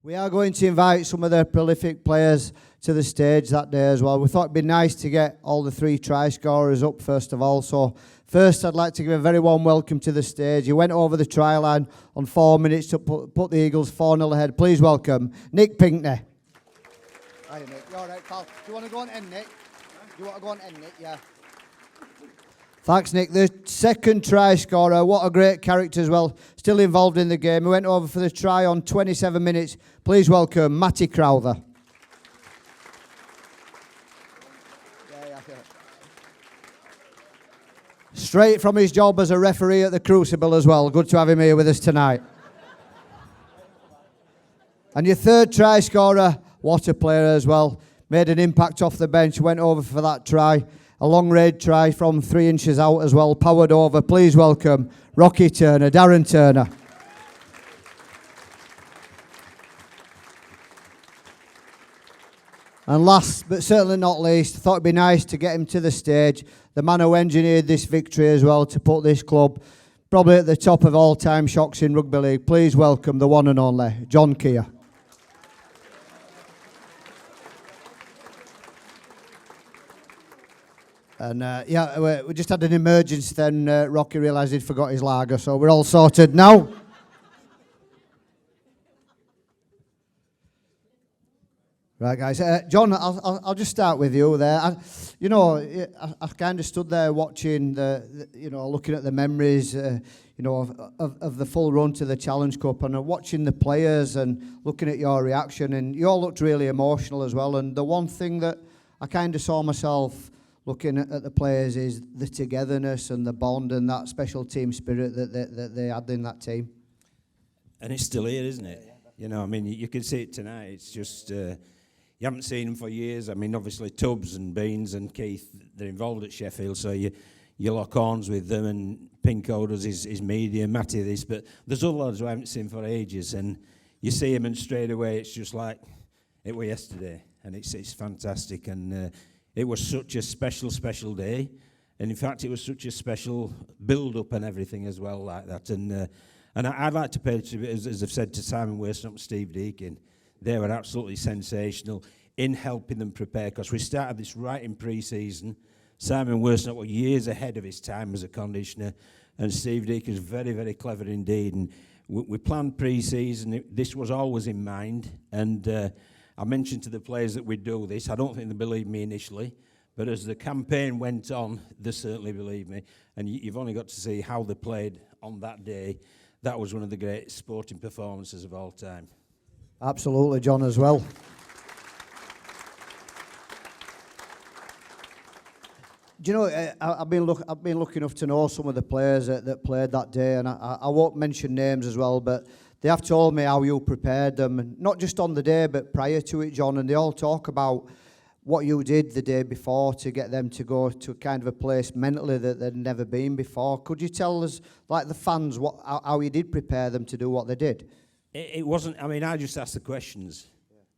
We are going to invite some of the prolific players to the stage that day as well. We thought it'd be nice to get all the three try scorers up first of all. So first I'd like to give a very warm welcome to the stage. He went over the try line on 4 minutes to put the Eagles 4-0 ahead. Please welcome Nick Pinkney. Hi Nick, you all right pal? Do you want to go on end, Nick? Do you want to go on end, Nick? Yeah. Thanks, Nick. The second try scorer, what a great character as well. Still involved in the game. He went over for the try on 27 minutes. Please welcome Matty Crowther. Straight from his job as a referee at the Crucible as well. Good to have him here with us tonight. And your third try scorer, what a player as well. Made an impact off the bench, went over for that try. A long range try from 3 inches out as well, powered over. Please welcome Rocky Turner, Darren Turner. And last but certainly not least, I thought it'd be nice to get him to the stage. The man who engineered this victory as well to put this club probably at the top of all-time shocks in rugby league. Please welcome the one and only John Keir. And we just had an emergency then. Rocky realised he'd forgot his lager, so we're all sorted now. Right, guys. John, I'll just start with you there. I kind of stood there watching looking at the memories, of the full run to the Challenge Cup, and watching the players and looking at your reaction, and you all looked really emotional as well. And the one thing that I kind of saw myself looking at the players is the togetherness and the bond and that special team spirit that they had in that team. And it's still here, isn't it? You can see it tonight. It's just, you haven't seen them for years. Obviously Tubbs and Beans and Keith, they're involved at Sheffield, so you lock horns with them, and Pinko does his media, Matty this, but there's other lads who I haven't seen for ages, and you see them and straight away it's just like it was yesterday, and it's fantastic. And it was such a special day, and in fact it was such a special build-up and everything as well like that. And I'd like to pay tribute, as I've said, to Simon Weston and Steve Deakin. They were absolutely sensational in helping them prepare, because we started this right in pre-season. Simon Weston was years ahead of his time as a conditioner, and Steve Deakin was very, very clever indeed. And we planned pre-season. This was always in mind, and I mentioned to the players that we'd do this. I don't think they believed me initially, but as the campaign went on, they certainly believed me. And you've only got to see how they played on that day. That was one of the great sporting performances of all time. Absolutely, John, as well. Do you know, I've been lucky enough to know some of the players that played that day, and I won't mention names as well, but they have told me how you prepared them, and not just on the day, but prior to it, John, and they all talk about what you did the day before to get them to go to kind of a place mentally that they'd never been before. Could you tell us, like the fans, how you did prepare them to do what they did? It wasn't, I just asked the questions,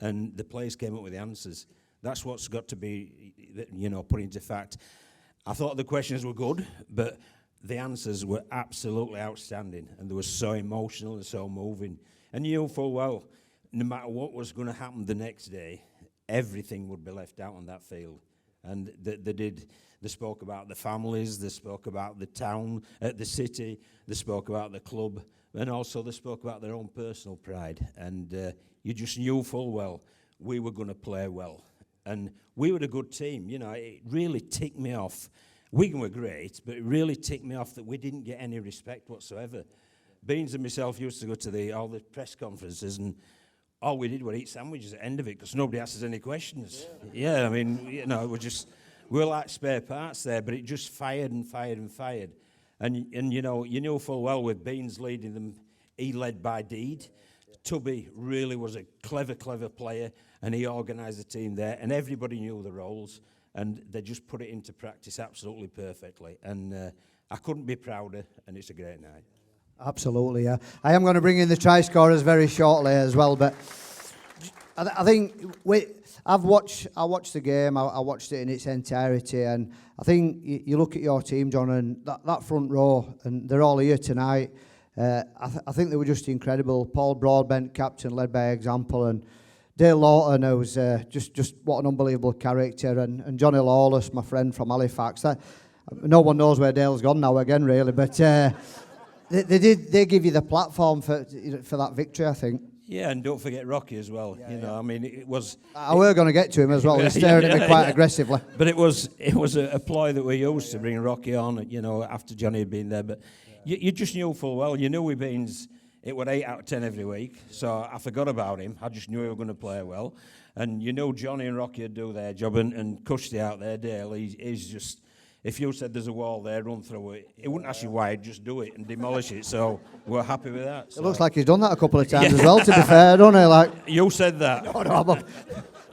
and the players came up with the answers. That's what's got to be, put into fact. I thought the questions were good, but the answers were absolutely outstanding, and they were so emotional and so moving. And you know full well, no matter what was going to happen the next day, everything would be left out on that field. And they spoke about the families, they spoke about the town, the city, they spoke about the club, and also they spoke about their own personal pride. And you just knew full well we were going to play well. And we were a good team. It really ticked me off. Wigan were great, but it really ticked me off that we didn't get any respect whatsoever. Beans and myself used to go to all the press conferences, and all we did was eat sandwiches at the end of it because nobody asked us any questions. Yeah, we were like spare parts there, but it just fired and fired and fired. And you knew full well with Beans leading them, he led by deed. Tubby really was a clever player, and he organised the team there, and everybody knew the roles, and they just put it into practice absolutely perfectly. And I couldn't be prouder, and it's a great night. Absolutely, yeah. I am going to bring in the try scorers very shortly as well, but I think I watched the game, I watched it in its entirety, and I think you look at your team, John, and that front row, and they're all here tonight. I think they were just incredible. Paul Broadbent, captain, led by example, and Dale Lawton, who was just what an unbelievable character, and Johnny Lawless, my friend from Halifax. No one knows where Dale's gone now again, really, but they give you the platform for that victory, I think. Yeah, and don't forget Rocky as well. I mean, it was. I were going to get to him as well. He's staring at me quite aggressively. But it was a ploy that we used to bring Rocky on. After Johnny had been there. But you just knew full well. You knew it were 8 out of 10 every week. So I forgot about him. I just knew he was going to play well. And Johnny and Rocky would do their job. And Cushy out there, Dale, he's just. If you said there's a wall there, run through it. He wouldn't ask you why, he'd just do it and demolish it. So we're happy with that. So. It looks like he's done that a couple of times as well, to be fair, don't he? Like, you said that. No,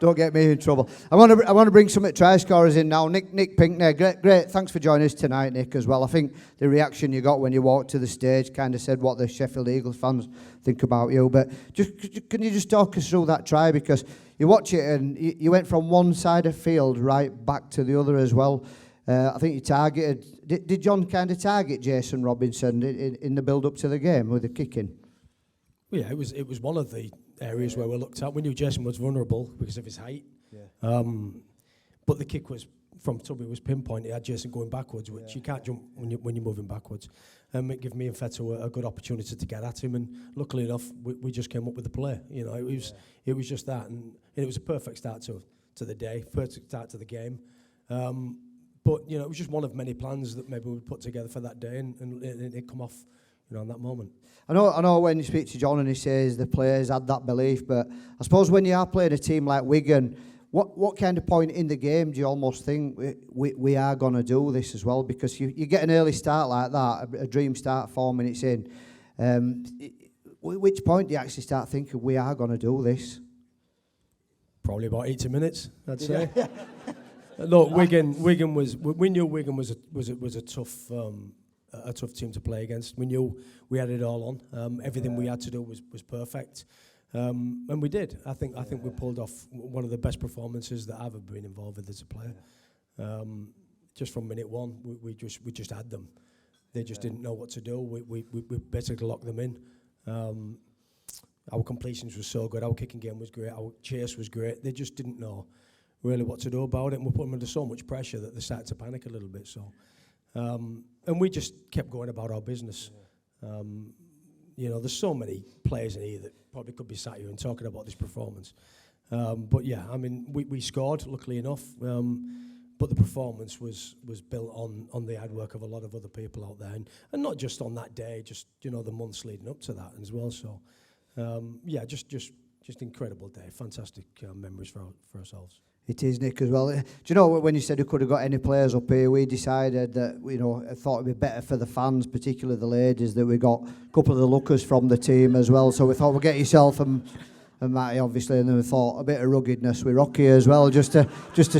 don't get me in trouble. I want to bring some try scorers in now. Nick Pinkney, great. Thanks for joining us tonight, Nick, as well. I think the reaction you got when you walked to the stage kind of said what the Sheffield Eagles fans think about you. But can you just talk us through that try? Because you watch it and you went from one side of field right back to the other as well. I think you targeted. Did John kind of target Jason Robinson in the build-up to the game with the kicking? Well, yeah, it was one of the areas where we looked at. We knew Jason was vulnerable because of his height. Yeah. But the kick was from Tubby was pinpointed. It had Jason going backwards, which you can't jump when you're moving backwards. It gave me and Feto a good opportunity to get at him, and luckily enough, we just came up with the play. It was just that, and it was a perfect start to the day, perfect start to the game. But it was just one of many plans that maybe we put together for that day, and it come off, in that moment. I know when you speak to John and he says the players had that belief, but I suppose when you are playing a team like Wigan, what kind of point in the game do you almost think we are going to do this as well? Because you get an early start like that, a dream start 4 minutes in. Which point do you actually start thinking we are going to do this? Probably about 80 minutes, I'd say. Look, Wigan was. We knew Wigan was a tough team to play against. We knew we had it all on. Everything we had to do was perfect, and we did. I think we pulled off one of the best performances that I've ever been involved with as a player. Just from minute one, we just had them. They just didn't know what to do. We basically locked them in. Our completions were so good. Our kicking game was great. Our chase was great. They just didn't know really what to do about it, and we put them under so much pressure that they started to panic a little bit. So, and we just kept going about our business. There's so many players in here that probably could be sat here and talking about this performance. But yeah, I mean, we scored, luckily enough, but the performance was built on the hard work of a lot of other people out there, and not just on that day, just the months leading up to that as well. So, just incredible day, fantastic memories for ourselves. It is, Nick, as well. Do you know, when you said we could have got any players up here, we decided that, I thought it'd be better for the fans, particularly the ladies, that we got a couple of the lookers from the team as well. So we thought we'd get yourself and Matty, obviously, and then we thought a bit of ruggedness with Rocky as well, just to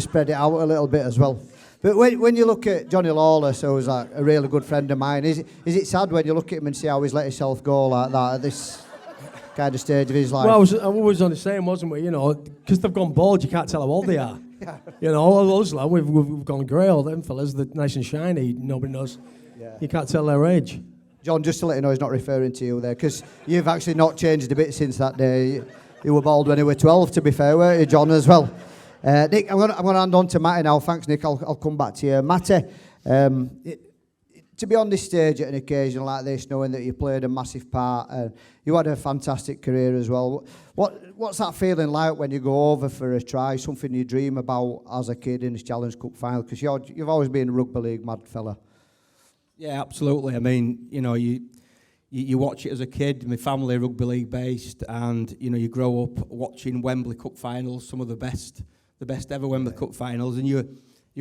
spread it out a little bit as well. But when you look at Johnny Lawless, who's like a really good friend of mine, is it sad when you look at him and see how he's let himself go like that at this kind of stage of his life? Well, I was on the same, wasn't we? Because they've gone bald, you can't tell how old they are. Those lads, we've gone grey, all them fellas, they're nice and shiny, nobody knows. Yeah. You can't tell their age. John, just to let you know, he's not referring to you there, because you've actually not changed a bit since that day. You were bald when you were 12, to be fair, weren't you, John, as well? Nick, I'm going to hand on to Matty now. Thanks, Nick. I'll come back to you. Matty, to be on this stage at an occasion like this, knowing that you played a massive part, and you had a fantastic career as well. What's that feeling like when you go over for a try, something you dream about as a kid in this Challenge Cup final? Because you've always been a rugby league mad fella. Yeah, absolutely. I mean, you watch it as a kid. My family are rugby league based, and you grow up watching Wembley Cup finals, some of the best ever Wembley Cup finals, and you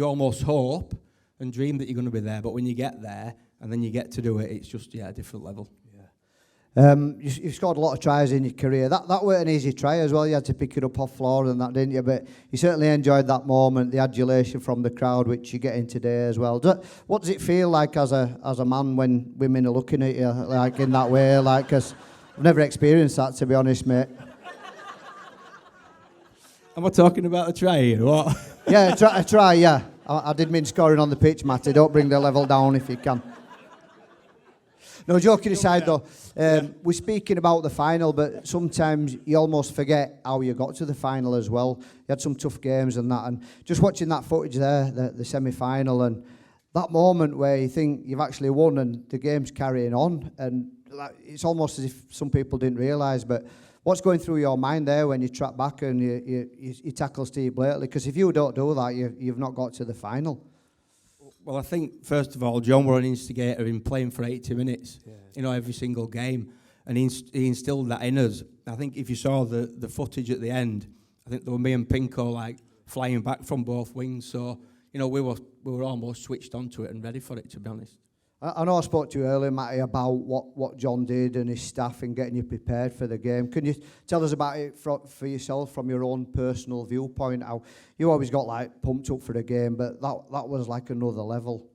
almost hope and dream that you're going to be there. But when you get there and then you get to do it, it's just a different level. Yeah. You've scored a lot of tries in your career. That weren't an easy try as well. You had to pick it up off floor and that, didn't you? But you certainly enjoyed that moment, the adulation from the crowd, which you're getting today as well. What does it feel like as a man when women are looking at you like in that way? Like, 'cause I've never experienced that, to be honest, mate. Am I talking about a try or what? Yeah, a try, yeah. I did mean scoring on the pitch, Matty. Don't bring the level down if you can. No, joking aside though, we're speaking about the final, but sometimes you almost forget how you got to the final as well. You had some tough games and that, and just watching that footage there, the semi-final, and that moment where you think you've actually won and the game's carrying on, and it's almost as if some people didn't realise, but what's going through your mind there when you track back and you tackle Steve Blakely? Because if you don't do that, you've not got to the final. Well, I think, first of all, John were an instigator in playing for 80 minutes, every single game. And he instilled that in us. I think if you saw the footage at the end, I think there were me and Pinko, flying back from both wings. So, we were almost switched onto it and ready for it, to be honest. I know I spoke to you earlier, Matty, about what John did and his staff in getting you prepared for the game. Can you tell us about it for yourself from your own personal viewpoint? How you always got pumped up for the game, but that was like another level.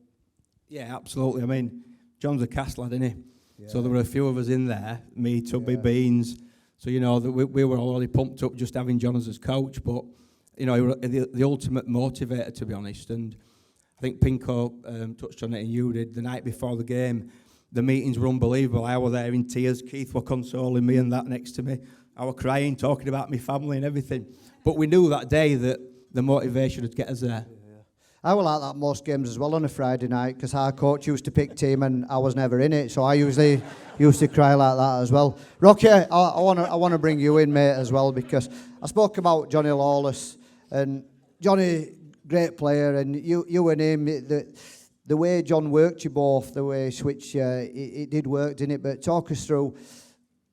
Yeah, absolutely. I mean, John's a cast lad, isn't he? Yeah. So there were a few of us in there, me, Tubby, Beans. So, we were already pumped up just having John as his coach, but, he was the ultimate motivator, to be honest. And I think Pinko touched on it and you did. The night before the game, the meetings were unbelievable. I was there in tears. Keith were consoling me and that next to me. I was crying, talking about my family and everything. But we knew that day that the motivation would get us there. I was like that most games as well on a Friday night because our coach used to pick team and I was never in it. So I usually used to cry like that as well. Rocky, I want to bring you in, mate, as well, because I spoke about Johnny Lawless. And Johnny, great player, and you and him, the way John worked you both, the way he switched you, it did work, didn't it? But talk us through,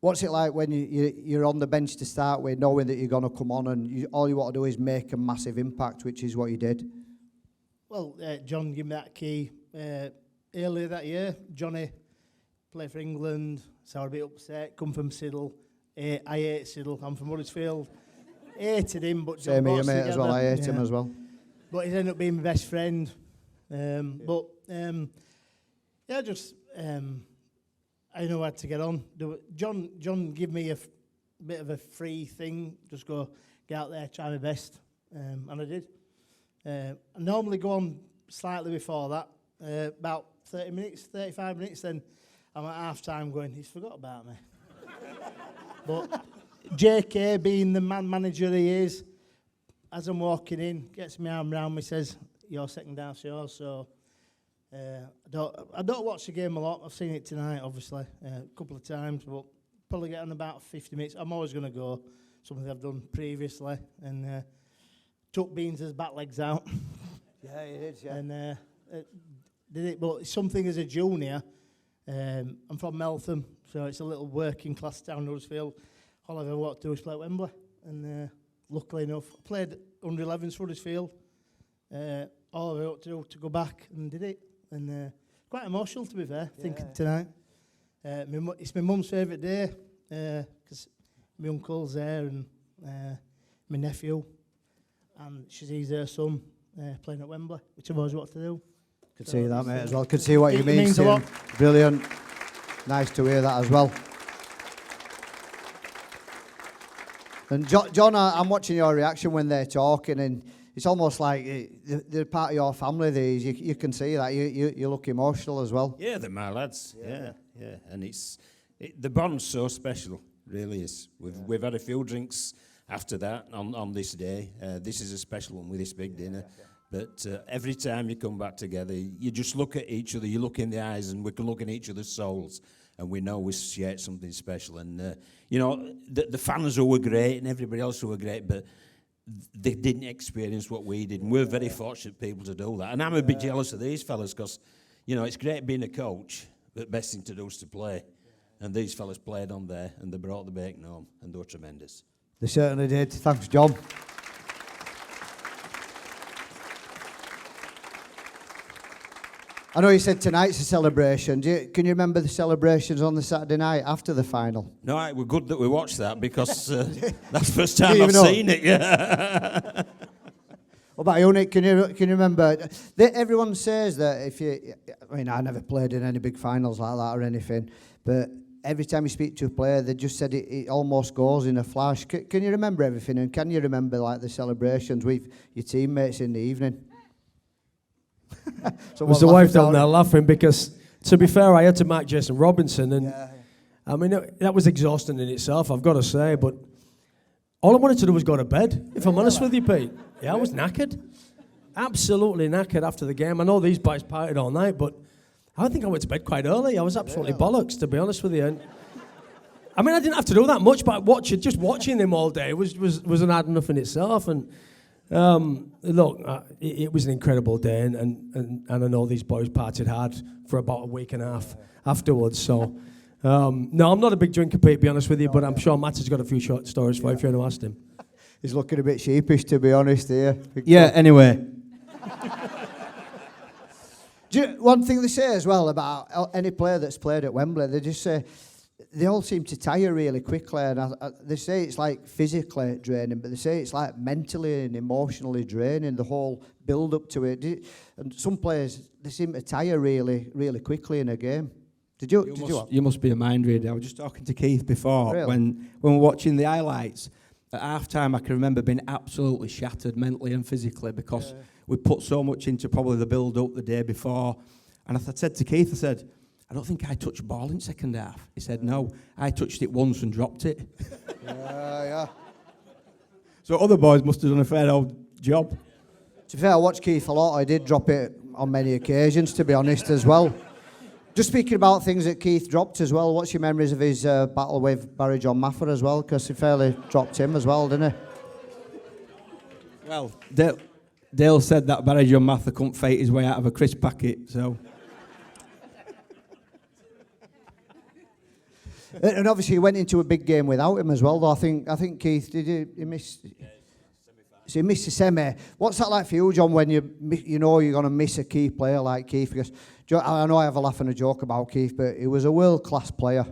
what's it like when you're on the bench to start with, knowing that you're going to come on and all you want to do is make a massive impact, which is what you did? Well, John gave me that key earlier that year. Johnny played for England, so I was a bit upset, come from Siddle. I hate Siddle, I'm from Huddersfield. Hated him, but Same here, mate, as well. I hate him as well. But he's ended up being my best friend. I know I had to get on. John gave me a bit of a free thing. Just go get out there, try my best, and I did. I normally go on slightly before that, about 30 minutes, 35 minutes. Then I'm at half time going, he's forgot about me. But JK, being the manager he is, as I'm walking in, gets my arm round me, says, "Your second half's yours." So I don't watch the game a lot. I've seen it tonight, obviously, a couple of times, but probably get on about 50 minutes. I'm always going to go, something I've done previously, and took Beans' back legs out. Yeah, he did, yeah. And did it, but something as a junior. I'm from Meltham, so it's a little working class town, Huddersfield. All I've ever wanted to do is play at Wembley, and luckily enough, I played under 11s for Huddersfield. All I wanted to do to go back and did it, and quite emotional to be fair. Thinking tonight, it's my mum's favourite day because my uncle's there and my nephew, and she sees her son playing at Wembley, which I've always wanted to do. Could see that, mate, as well. Could see what you mean. It means a lot. Brilliant. Nice to hear that as well. And John, I'm watching your reaction when they're talking, and it's almost like they're part of your family. These, you can see that you look emotional as well. Yeah, they're my lads. Yeah. And the bond's so special, really is. We've had a few drinks after that on this day. This is a special one with this big dinner. But every time you come back together, you just look at each other. You look in the eyes, and we can look in each other's souls. And we know we shared something special. And, the fans who were great and everybody else who were great, but they didn't experience what we did. And we're very fortunate people to do that. And I'm a bit jealous of these fellas because, it's great being a coach, but best thing to do is to play. And these fellas played on there, and they brought the bacon home, and they were tremendous. They certainly did. Thanks, John. I know you said tonight's a celebration. Can you remember the celebrations on the Saturday night after the final? No, it was good that we watched that because that's the first time I've seen it. Yeah. What about you, Nick? Can you remember? Everyone says that I never played in any big finals like that or anything, but every time you speak to a player, they just said it almost goes in a flash. Can you remember everything? And can you remember the celebrations with your teammates in the evening? Was the wife down there laughing because to be fair, I had to mark Jason Robinson, and I mean, that was exhausting in itself, I've got to say, but all I wanted to do was go to bed, if I'm honest with you, Pete. Yeah, I was knackered. Absolutely knackered after the game. I know these boys partied all night, but I think I went to bed quite early. I was absolutely bollocks, to be honest with you. And I mean, I didn't have to do that much, but just watching them all day was an hard enough in itself. And look, it was an incredible day, and I know these boys partied hard for about a week and a half afterwards. So, no, I'm not a big drinker, Pete, to be honest with you, but I'm sure Matt has got a few short stories for you if you want to ask him. He's looking a bit sheepish, to be honest, here. Yeah, anyway. One thing they say as well about any player that's played at Wembley, they just say they all seem to tire really quickly, and they say it's like physically draining, but they say it's like mentally and emotionally draining, the whole build up to it. And some players, they seem to tire really, really quickly in a game. You must be a mind reader. I was just talking to Keith before when we were watching the highlights. At half time, I can remember being absolutely shattered mentally and physically because we put so much into probably the build up the day before. And I said to Keith, I said, I don't think I touched ball in second half. He said, no, I touched it once and dropped it. Yeah. So other boys must have done a fair old job. To be fair, I watched Keith a lot. I did drop it on many occasions, to be honest, as well. Just speaking about things that Keith dropped as well, what's your memories of his battle with Barry John Maffer as well? Because he fairly dropped him as well, didn't he? Well, Dale said that Barry John Maffer couldn't fight his way out of a crisp packet, so... And obviously he went into a big game without him as well, though. I think Keith, did he miss... So he missed the semi. What's that like for you, John, when you know you're going to miss a key player like Keith? Because I know I have a laugh and a joke about Keith, but he was a world-class player.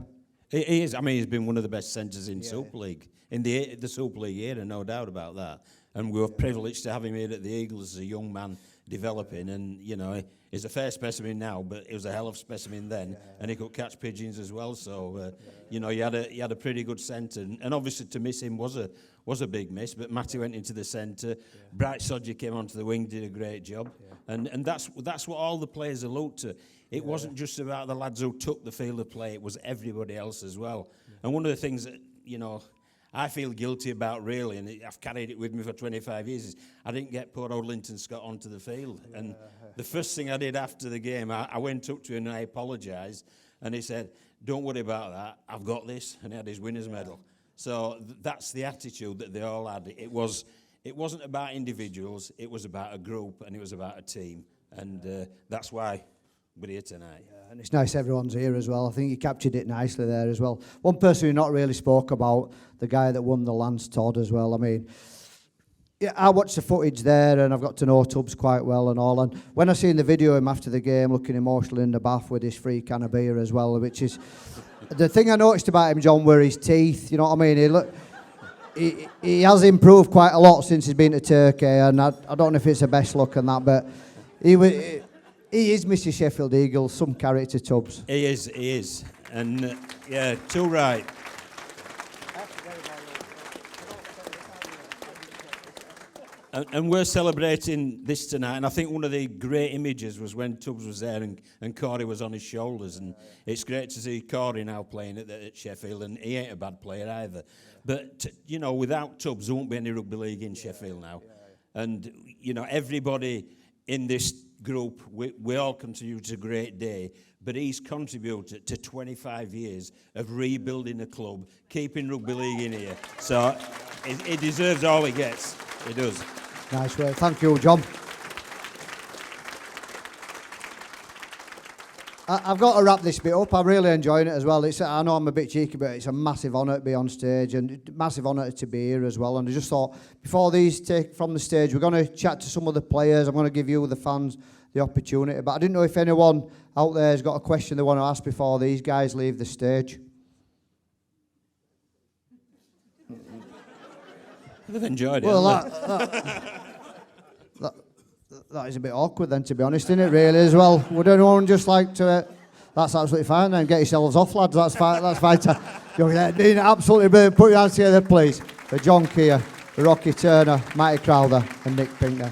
He is. I mean, he's been one of the best centres in Super League, in the Super League era, no doubt about that. And we were privileged to have him here at the Eagles as a young man developing. And, you know, he's a fair specimen now, but he was a hell of a specimen then. And he could catch pigeons as well. So, you know, he had a pretty good centre. And obviously to miss him was a big miss. But Matty went into the centre. Bright Sodgy came onto the wing, did a great job. And that's what all the players allude to. It wasn't just about the lads who took the field of play. It was everybody else as well. And one of the things that, you know, I feel guilty about really, and I've carried it with me for 25 years, is I didn't get poor old Linton Scott onto the field. And the first thing I did after the game, I went up to him and I apologised, and he said, don't worry about that, I've got this, and he had his winner's medal. So that's the attitude that they all had. It wasn't about individuals, it was about a group, and it was about a team. And that's why we're here tonight. And it's nice everyone's here as well. I think you captured it nicely there as well. One person who not really spoke about, the guy that won the Lance Todd as well. I mean, yeah, I watched the footage there and I've got to know Tubbs quite well and all. And when I seen the video of him after the game looking emotional in the bath with his free can of beer as well, which is... the thing I noticed about him, John, were his teeth. You know what I mean? He has improved quite a lot since he's been to Turkey, and I don't know if it's the best look and that, but he is Mr. Sheffield Eagles, some character, Tubbs. He is. And, yeah, too right. And we're celebrating this tonight, and I think one of the great images was when Tubbs was there and Corey was on his shoulders, and it's great to see Corey now playing at Sheffield, and he ain't a bad player either. But, you know, without Tubbs, there won't be any rugby league in Sheffield now. And, you know, everybody in this group, we all contribute to a great day, but he's contributed to 25 years of rebuilding the club, keeping rugby league in here. So he deserves all he gets. He does. Nice work. Thank you, John. I've got to wrap this bit up. I'm really enjoying it as well. I know I'm a bit cheeky, but it's a massive honour to be on stage and massive honour to be here as well. And I just thought, before these take from the stage, we're going to chat to some of the players. I'm going to give you, the fans, the opportunity. But I didn't know if anyone out there has got a question they want to ask before these guys leave the stage. They've enjoyed it. Well, that is a bit awkward then, to be honest, isn't it, really, as well? Would anyone just like to... that's absolutely fine then. Get yourselves off, lads. That's fine. That's fine. You're doing absolutely brilliant. Put your hands together, please, for John Keir, Rocky Turner, Matty Crowther and Nick Pinkney.